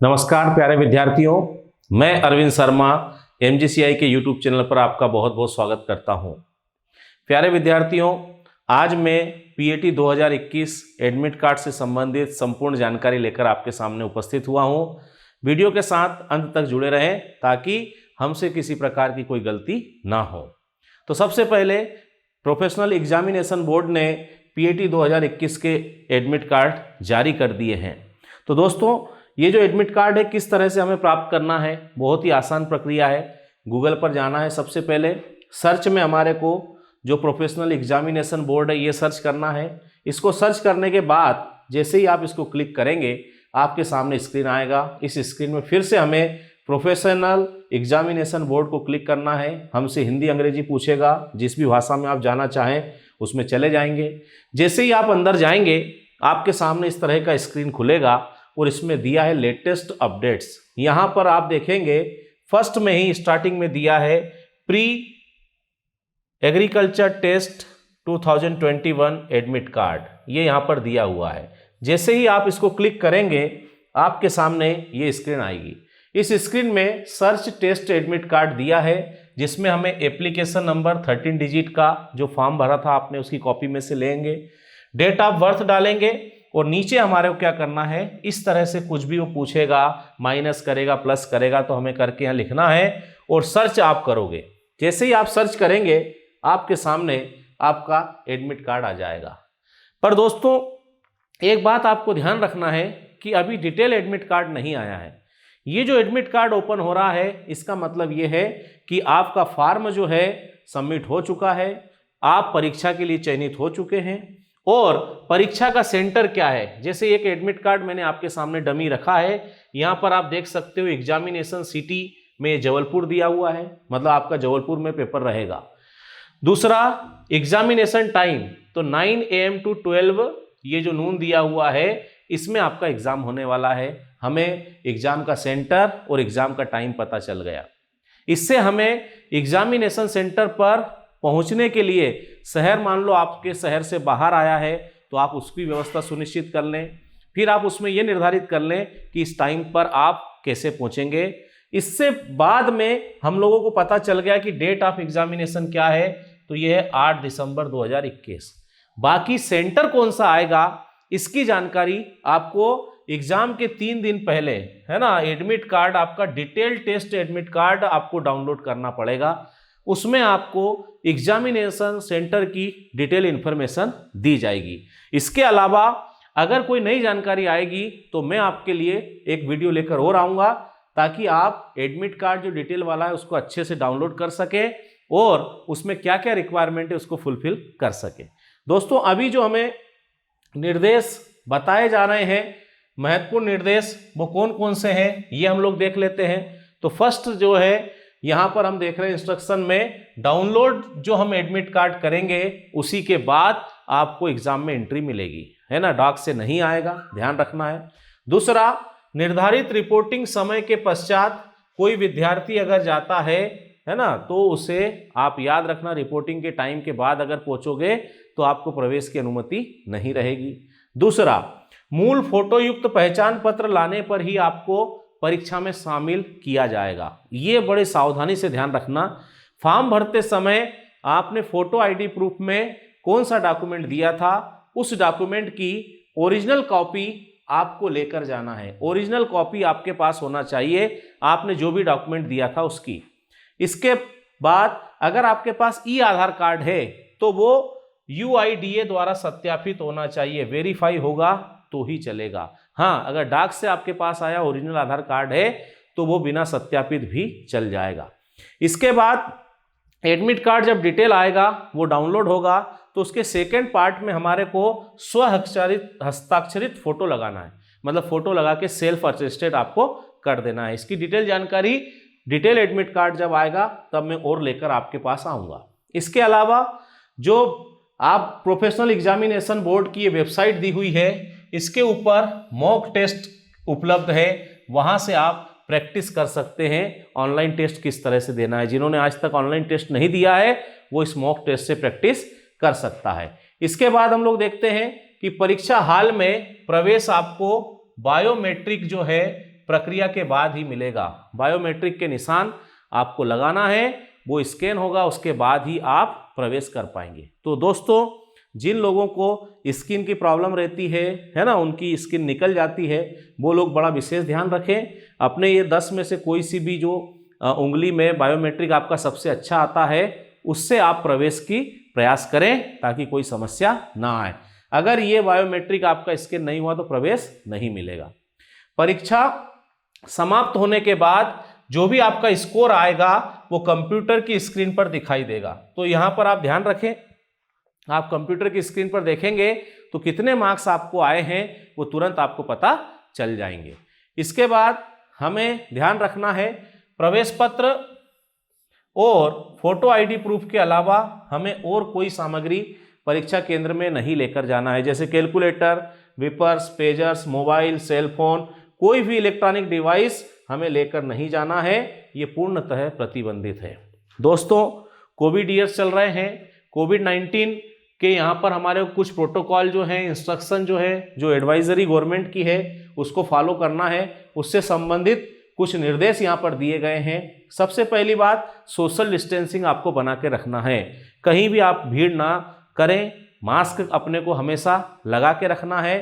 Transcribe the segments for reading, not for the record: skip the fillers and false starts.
नमस्कार प्यारे विद्यार्थियों, मैं अरविंद शर्मा एमजीसीआई के यूट्यूब चैनल पर आपका बहुत बहुत स्वागत करता हूं। प्यारे विद्यार्थियों, आज मैं पीएटी 2021 एडमिट कार्ड से संबंधित संपूर्ण जानकारी लेकर आपके सामने उपस्थित हुआ हूं। वीडियो के साथ अंत तक जुड़े रहें ताकि हमसे किसी प्रकार की कोई गलती ना हो। तो सबसे पहले प्रोफेशनल एग्जामिनेशन बोर्ड ने पीएटी 2021 के एडमिट कार्ड जारी कर दिए हैं। तो दोस्तों, ये जो एडमिट कार्ड है किस तरह से हमें प्राप्त करना है, बहुत ही आसान प्रक्रिया है। गूगल पर जाना है, सबसे पहले सर्च में हमारे को जो प्रोफेशनल एग्जामिनेशन बोर्ड है ये सर्च करना है। इसको सर्च करने के बाद जैसे ही आप इसको क्लिक करेंगे आपके सामने स्क्रीन आएगा। इस स्क्रीन में फिर से हमें प्रोफेशनल एग्जामिनेशन बोर्ड को क्लिक करना है। हमसे हिंदी अंग्रेजी पूछेगा, जिस भी भाषा में आप जाना चाहें उसमें चले जाएंगे। जैसे ही आप अंदर जाएंगे आपके सामने इस तरह का स्क्रीन खुलेगा और इसमें दिया है लेटेस्ट अपडेट्स। यहाँ पर आप देखेंगे फर्स्ट में ही स्टार्टिंग में दिया है pre agriculture test 2021 admit card, ये यहाँ पर दिया हुआ है। जैसे ही आप इसको क्लिक करेंगे आपके सामने ये स्क्रीन आएगी। इस स्क्रीन में सर्च टेस्ट एडमिट कार्ड दिया है, जिसमें हमें एप्लीकेशन नंबर 13 डिजिट का जो फॉर्म भरा था आपने उसकी कॉपी में से लेंगे, डेट ऑफ बर्थ डालेंगे और नीचे हमारे को क्या करना है, इस तरह से कुछ भी वो पूछेगा, माइनस करेगा प्लस करेगा तो हमें करके यहाँ लिखना है और सर्च आप करोगे। जैसे ही आप सर्च करेंगे आपके सामने आपका एडमिट कार्ड आ जाएगा। पर दोस्तों, एक बात आपको ध्यान रखना है कि अभी डिटेल एडमिट कार्ड नहीं आया है। ये जो एडमिट कार्ड ओपन हो रहा है इसका मतलब ये है कि आपका फॉर्म जो है सबमिट हो चुका है, आप परीक्षा के लिए चयनित हो चुके हैं। और परीक्षा का सेंटर क्या है, जैसे एक एडमिट कार्ड मैंने आपके सामने डमी रखा है, यहाँ पर आप देख सकते हो एग्जामिनेशन सिटी में जबलपुर दिया हुआ है, मतलब आपका जबलपुर में पेपर रहेगा। दूसरा एग्जामिनेशन टाइम, तो 9 AM to 12 ये जो नून दिया हुआ है इसमें आपका एग्जाम होने वाला है। हमें एग्जाम का सेंटर और एग्जाम का टाइम पता चल गया। इससे हमें एग्जामिनेशन सेंटर पर पहुंचने के लिए शहर, मान लो आपके शहर से बाहर आया है तो आप उसकी व्यवस्था सुनिश्चित कर लें। फिर आप उसमें यह निर्धारित कर लें कि इस टाइम पर आप कैसे पहुंचेंगे। इससे बाद में हम लोगों को पता चल गया कि डेट ऑफ एग्जामिनेशन क्या है, तो यह है 8 दिसंबर 2021। बाकी सेंटर कौन सा आएगा इसकी जानकारी आपको एग्जाम के 3 दिन पहले, है ना, एडमिट कार्ड आपका डिटेल टेस्ट एडमिट कार्ड आपको डाउनलोड करना पड़ेगा। उसमें आपको एग्जामिनेशन सेंटर की डिटेल इन्फॉर्मेशन दी जाएगी। इसके अलावा अगर कोई नई जानकारी आएगी तो मैं आपके लिए एक वीडियो लेकर और आऊँगा ताकि आप एडमिट कार्ड जो डिटेल वाला है उसको अच्छे से डाउनलोड कर सकें और उसमें क्या क्या रिक्वायरमेंट है उसको फुलफिल कर सकें। दोस्तों, अभी जो हमें निर्देश बताए जा रहे हैं, महत्वपूर्ण निर्देश, वो कौन कौन से हैं ये हम लोग देख लेते हैं। तो फर्स्ट जो है यहाँ पर हम देख रहे हैं इंस्ट्रक्शन में डाउनलोड जो हम एडमिट कार्ड करेंगे उसी के बाद आपको एग्जाम में एंट्री मिलेगी, है ना, डाक से नहीं आएगा, ध्यान रखना है। दूसरा, निर्धारित रिपोर्टिंग समय के पश्चात कोई विद्यार्थी अगर जाता है ना, तो उसे आप याद रखना रिपोर्टिंग के टाइम के बाद अगर पहुंचोगे तो आपको प्रवेश की अनुमति नहीं रहेगी। दूसरा, मूल फोटो युक्त पहचान पत्र लाने पर ही आपको परीक्षा में शामिल किया जाएगा। ये बड़े सावधानी से ध्यान रखना। फॉर्म भरते समय आपने फोटो आईडी प्रूफ में कौन सा डॉक्यूमेंट दिया था, उस डॉक्यूमेंट की ओरिजिनल कॉपी आपको लेकर जाना है। ओरिजिनल कॉपी आपके पास होना चाहिए, आपने जो भी डॉक्यूमेंट दिया था उसकी। इसके बाद अगर आपके पास ई आधार कार्ड है तो वो UIDA द्वारा सत्यापित होना चाहिए, वेरीफाई होगा तो ही चलेगा। हाँ, अगर डाक से आपके पास आया ओरिजिनल आधार कार्ड है तो वो बिना सत्यापित भी चल जाएगा। इसके बाद एडमिट कार्ड जब डिटेल आएगा वो डाउनलोड होगा तो उसके सेकंड पार्ट में हमारे को हस्ताक्षरित फोटो लगाना है, मतलब फोटो लगा के सेल्फ अटेस्टेड आपको कर देना है। इसकी डिटेल जानकारी डिटेल एडमिट कार्ड जब आएगा तब मैं और लेकर आपके पास आऊँगा। इसके अलावा जो आप प्रोफेशनल एग्जामिनेशन बोर्ड की ये वेबसाइट दी हुई है, इसके ऊपर मॉक टेस्ट उपलब्ध है, वहाँ से आप प्रैक्टिस कर सकते हैं ऑनलाइन टेस्ट किस तरह से देना है। जिन्होंने आज तक ऑनलाइन टेस्ट नहीं दिया है वो इस मॉक टेस्ट से प्रैक्टिस कर सकता है। इसके बाद हम लोग देखते हैं कि परीक्षा हॉल में प्रवेश आपको बायोमेट्रिक जो है प्रक्रिया के बाद ही मिलेगा। बायोमेट्रिक के निशान आपको लगाना है, वो स्कैन होगा, उसके बाद ही आप प्रवेश कर पाएंगे। तो दोस्तों, जिन लोगों को स्किन की प्रॉब्लम रहती है ना, उनकी स्किन निकल जाती है, वो लोग बड़ा विशेष ध्यान रखें। अपने ये 10 में से कोई सी भी जो उंगली में बायोमेट्रिक आपका सबसे अच्छा आता है, उससे आप प्रवेश की प्रयास करें ताकि कोई समस्या ना आए। अगर ये बायोमेट्रिक आपका स्कैन नहीं हुआ तो प्रवेश नहीं मिलेगा। परीक्षा समाप्त होने के बाद जो भी आपका स्कोर आएगा वो कंप्यूटर की स्क्रीन पर दिखाई देगा। तो यहाँ पर आप ध्यान रखें, आप कंप्यूटर की स्क्रीन पर देखेंगे तो कितने मार्क्स आपको आए हैं वो तुरंत आपको पता चल जाएंगे। इसके बाद हमें ध्यान रखना है, प्रवेश पत्र और फोटो आईडी प्रूफ के अलावा हमें और कोई सामग्री परीक्षा केंद्र में नहीं लेकर जाना है, जैसे कैलकुलेटर, विपर्स, पेजर्स, मोबाइल, सेलफोन, कोई भी इलेक्ट्रॉनिक डिवाइस हमें लेकर नहीं जाना है। ये पूर्णतः प्रतिबंधित है। दोस्तों, कोविड ईयर्स चल रहे हैं, कोविड-19 के यहाँ पर हमारे कुछ प्रोटोकॉल जो हैं, इंस्ट्रक्शन जो है, जो एडवाइजरी गवर्नमेंट की है उसको फॉलो करना है। उससे संबंधित कुछ निर्देश यहाँ पर दिए गए हैं। सबसे पहली बात, सोशल डिस्टेंसिंग आपको बना के रखना है। कहीं भी आप भीड़ ना करें, मास्क अपने को हमेशा लगा के रखना है,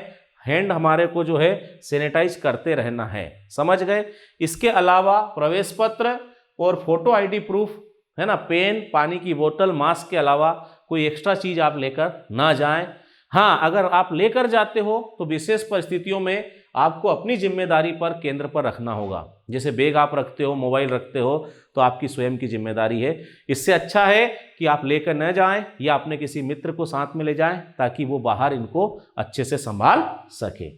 हैंड हमारे को जो है सैनिटाइज करते रहना है, समझ गए। इसके अलावा प्रवेश पत्र और फोटो आईडी प्रूफ है ना, पेन, पानी की बोतल, मास्क के अलावा कोई एक्स्ट्रा चीज़ आप लेकर ना जाएं। हाँ, अगर आप लेकर जाते हो तो विशेष परिस्थितियों में आपको अपनी जिम्मेदारी पर केंद्र पर रखना होगा। जैसे बैग आप रखते हो, मोबाइल रखते हो, तो आपकी स्वयं की जिम्मेदारी है। इससे अच्छा है कि आप लेकर न जाएं या अपने किसी मित्र को साथ में ले जाएं ताकि वो बाहर इनको अच्छे से संभाल सके।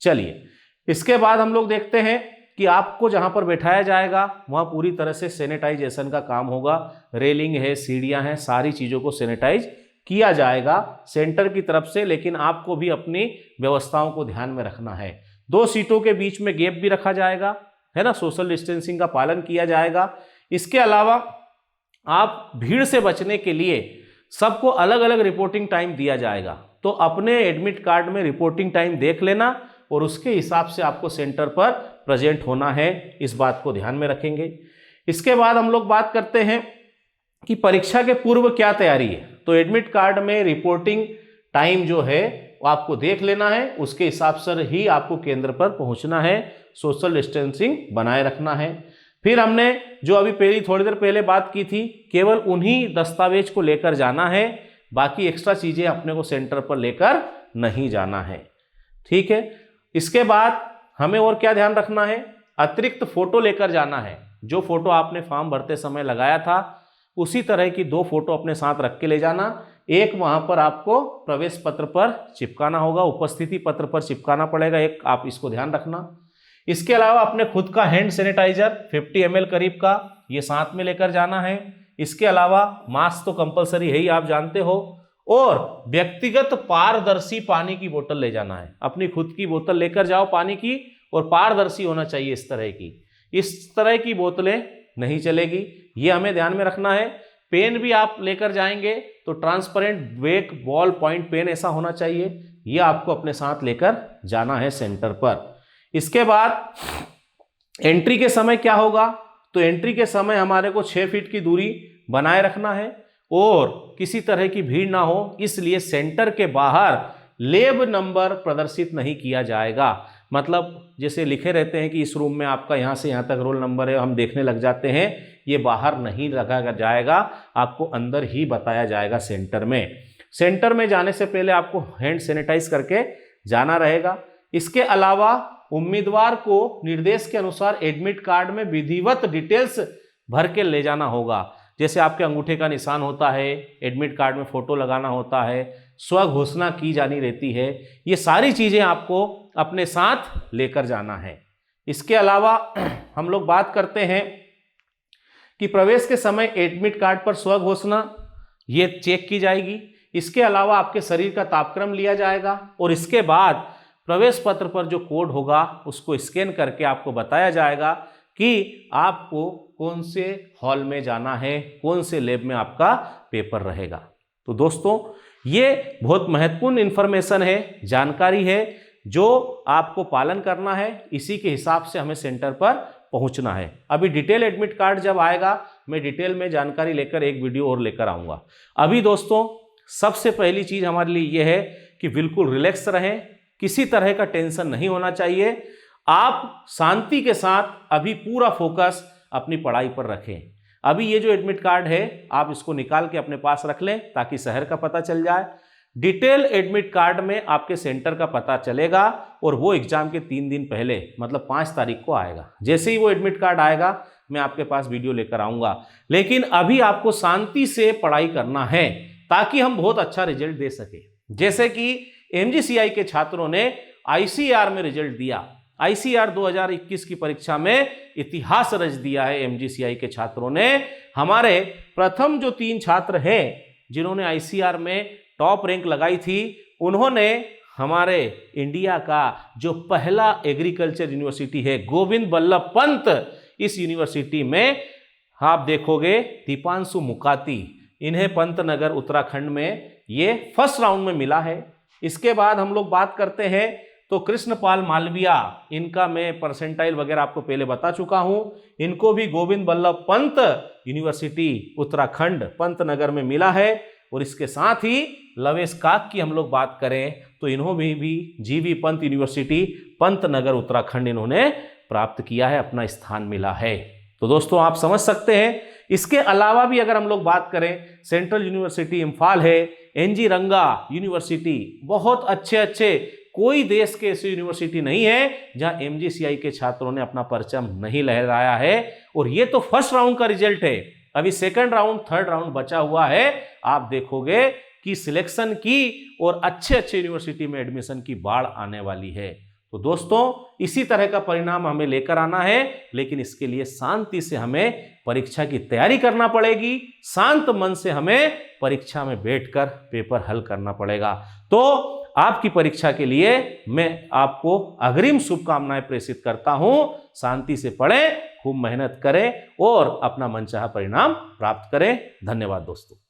चलिए, इसके बाद हम लोग देखते हैं कि आपको जहां पर बैठाया जाएगा वहां पूरी तरह से सैनिटाइजेशन का काम होगा। रेलिंग है, सीढ़ियां हैं, सारी चीज़ों को सैनिटाइज किया जाएगा सेंटर की तरफ से, लेकिन आपको भी अपनी व्यवस्थाओं को ध्यान में रखना है। 2 सीटों के बीच में गैप भी रखा जाएगा, है ना, सोशल डिस्टेंसिंग का पालन किया जाएगा। इसके अलावा आप भीड़ से बचने के लिए सबको अलग अलग रिपोर्टिंग टाइम दिया जाएगा। तो अपने एडमिट कार्ड में रिपोर्टिंग टाइम देख लेना और उसके हिसाब से आपको सेंटर पर प्रेजेंट होना है, इस बात को ध्यान में रखेंगे। इसके बाद हम लोग बात करते हैं कि परीक्षा के पूर्व क्या तैयारी है। तो एडमिट कार्ड में रिपोर्टिंग टाइम जो है वो आपको देख लेना है, उसके हिसाब से ही आपको केंद्र पर पहुंचना है, सोशल डिस्टेंसिंग बनाए रखना है। फिर हमने जो अभी थोड़ी देर पहले बात की थी, केवल उन्हीं दस्तावेज को लेकर जाना है, बाकी एक्स्ट्रा चीज़ें अपने को सेंटर पर लेकर नहीं जाना है, ठीक है। इसके बाद हमें और क्या ध्यान रखना है, अतिरिक्त फोटो लेकर जाना है। जो फोटो आपने फॉर्म भरते समय लगाया था उसी तरह की 2 फोटो अपने साथ रख के ले जाना। एक वहां पर आपको प्रवेश पत्र पर चिपकाना होगा, उपस्थिति पत्र पर चिपकाना पड़ेगा, एक आप इसको ध्यान रखना। इसके अलावा अपने खुद का हैंड सैनिटाइजर 50 ml करीब का ये साथ में लेकर जाना है। इसके अलावा मास्क तो कंपलसरी है ही, आप जानते हो, और व्यक्तिगत पारदर्शी पानी की बोतल ले जाना है। अपनी खुद की बोतल लेकर जाओ पानी की, और पारदर्शी होना चाहिए इस तरह की। इस तरह की बोतलें नहीं चलेगी, ये हमें ध्यान में रखना है। पेन भी आप लेकर जाएंगे तो transparent black ball point pen ऐसा होना चाहिए, ये आपको अपने साथ लेकर जाना है सेंटर पर। इसके बाद एंट्री के समय क्या होगा, तो एंट्री के समय हमारे को 6 फीट की दूरी बनाए रखना है और किसी तरह की भीड़ ना हो, इसलिए सेंटर के बाहर लेब नंबर प्रदर्शित नहीं किया जाएगा। मतलब जैसे लिखे रहते हैं कि इस रूम में आपका यहाँ से यहाँ तक रोल नंबर है, हम देखने लग जाते हैं, ये बाहर नहीं रखा जाएगा, आपको अंदर ही बताया जाएगा सेंटर में। सेंटर में जाने से पहले आपको हैंड सैनिटाइज करके जाना रहेगा। इसके अलावा उम्मीदवार को निर्देश के अनुसार एडमिट कार्ड में विधिवत डिटेल्स भर के ले जाना होगा। जैसे आपके अंगूठे का निशान होता है, एडमिट कार्ड में फोटो लगाना होता है, स्व घोषणा की जानी रहती है, ये सारी चीज़ें आपको अपने साथ लेकर जाना है। इसके अलावा हम लोग बात करते हैं कि प्रवेश के समय एडमिट कार्ड पर स्व घोषणा ये चेक की जाएगी। इसके अलावा आपके शरीर का तापक्रम लिया जाएगा और इसके बाद प्रवेश पत्र पर जो कोड होगा उसको स्कैन करके आपको बताया जाएगा कि आपको कौन से हॉल में जाना है, कौन से लैब में आपका पेपर रहेगा। तो दोस्तों, ये बहुत महत्वपूर्ण इन्फॉर्मेशन है, जानकारी है, जो आपको पालन करना है, इसी के हिसाब से हमें सेंटर पर पहुंचना है। अभी डिटेल एडमिट कार्ड जब आएगा मैं डिटेल में जानकारी लेकर एक वीडियो और लेकर आऊंगा। अभी दोस्तों सबसे पहली चीज हमारे लिए यह है कि बिल्कुल रिलैक्स रहें, किसी तरह का टेंशन नहीं होना चाहिए। आप शांति के साथ अभी पूरा फोकस अपनी पढ़ाई पर रखें। अभी ये जो एडमिट कार्ड है आप इसको निकाल के अपने पास रख लें ताकि शहर का पता चल जाए। डिटेल एडमिट कार्ड में आपके सेंटर का पता चलेगा और वो एग्जाम के 3 दिन पहले मतलब 5 तारीख को आएगा। जैसे ही वो एडमिट कार्ड आएगा मैं आपके पास वीडियो लेकर आऊंगा। लेकिन अभी आपको शांति से पढ़ाई करना है ताकि हम बहुत अच्छा रिजल्ट दे सके। जैसे कि एमजीसीआई के छात्रों ने आईसीआर में रिजल्ट दिया, आईसीआर 2021 की परीक्षा में इतिहास रच दिया है एमजीसीआई के छात्रों ने। हमारे प्रथम जो 3 छात्र हैं जिन्होंने आईसीआर में टॉप रैंक लगाई थी, उन्होंने हमारे इंडिया का जो पहला एग्रीकल्चर यूनिवर्सिटी है गोविंद बल्लभ पंत, इस यूनिवर्सिटी में आप देखोगे दीपांशु मुकाती, इन्हें पंतनगर उत्तराखंड में ये फर्स्ट राउंड में मिला है। इसके बाद हम लोग बात करते हैं तो कृष्णपाल मालविया, इनका मैं परसेंटाइल वगैरह आपको पहले बता चुका हूं। इनको भी गोविंद बल्लभ पंत यूनिवर्सिटी उत्तराखंड पंतनगर में मिला है। और इसके साथ ही लवेश काक की हम लोग बात करें तो इन्होंने भी जीवी पंत यूनिवर्सिटी पंतनगर उत्तराखंड इन्होंने प्राप्त किया है, अपना स्थान मिला है। तो दोस्तों आप समझ सकते हैं। इसके अलावा भी अगर हम लोग बात करें सेंट्रल यूनिवर्सिटी इम्फाल है, एनजी रंगा यूनिवर्सिटी, बहुत अच्छे कोई देश के ऐसी यूनिवर्सिटी नहीं है जहां एमजीसीआई के छात्रों ने अपना परचम नहीं लहराया है। और ये तो फर्स्ट राउंड का रिजल्ट है, अभी सेकंड राउंड थर्ड राउंड बचा हुआ है। आप देखोगे कि सिलेक्शन की और अच्छे यूनिवर्सिटी में एडमिशन की बाढ़ आने वाली है। तो दोस्तों इसी तरह का परिणाम हमें लेकर आना है, लेकिन इसके लिए शांति से हमें परीक्षा की तैयारी करना पड़ेगी, शांत मन से हमें परीक्षा में बैठकर पेपर हल करना पड़ेगा। तो आपकी परीक्षा के लिए मैं आपको अग्रिम शुभकामनाएं प्रेषित करता हूं। शांति से पढ़ें, खूब मेहनत करें और अपना मनचाहा परिणाम प्राप्त करें। धन्यवाद दोस्तों।